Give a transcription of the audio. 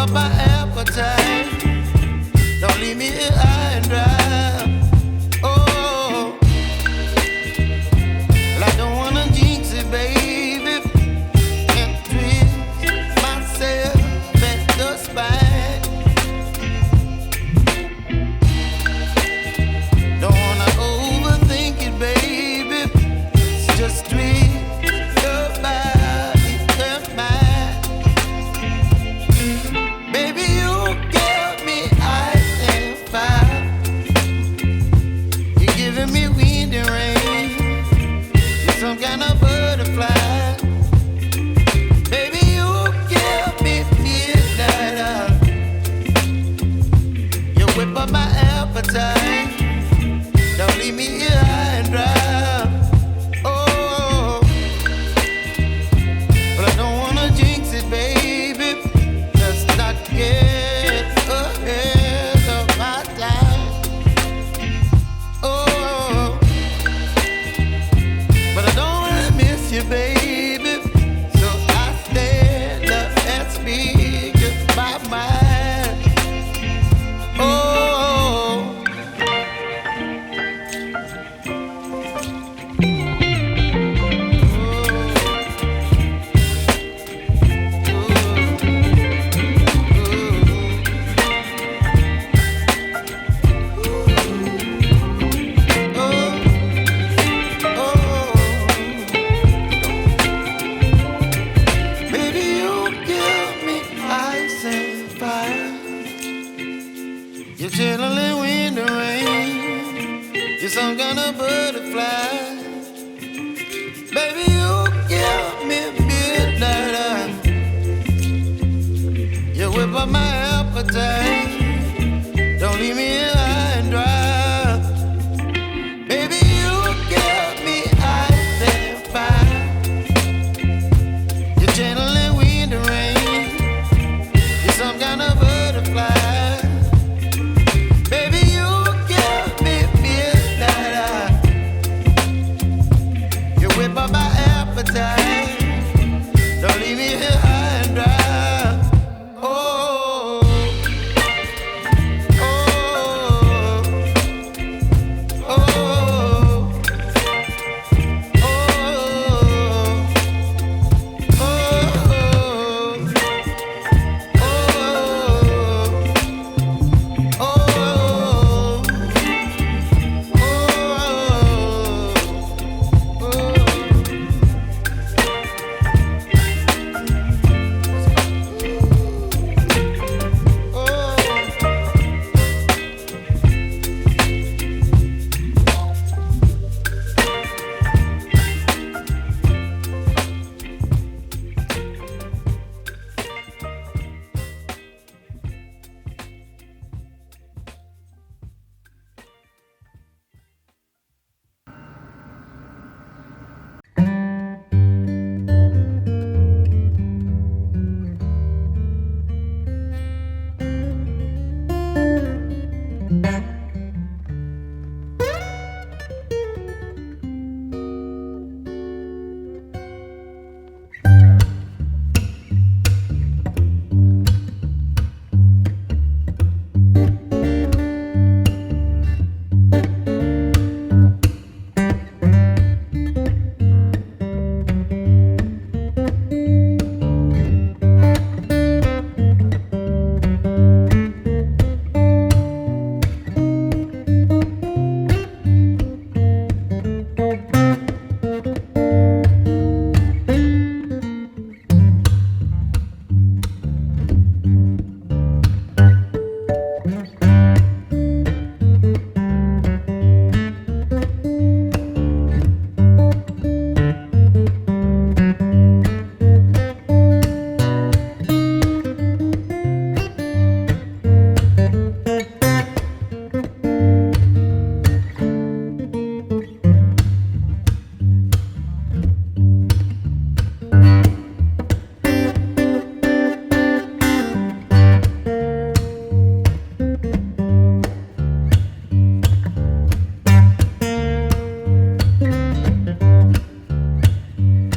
up my appetite. Don't leave me here high and dry. Oh, well, I don't wanna jinx it, baby, and twist myself at the spine. Don't wanna overthink it, baby. It's just twist your body and mine. Baby, you give me ice and fire. You're giving me wind and rain. You're some kind of butterfly. Baby, you give me midnight. You whip up my appetite. Don't leave me here high and dry. Oh, but I don't wanna jinx it, baby. Let's not get ahead of my time. Oh, but I don't wanna miss you, baby. So I stand up and speak my mind. Oh. Baby, you give me ice and fire. You're chilling wind and rain. You're some kind of butterfly. Baby, you give me midnight. You whip up my appetite.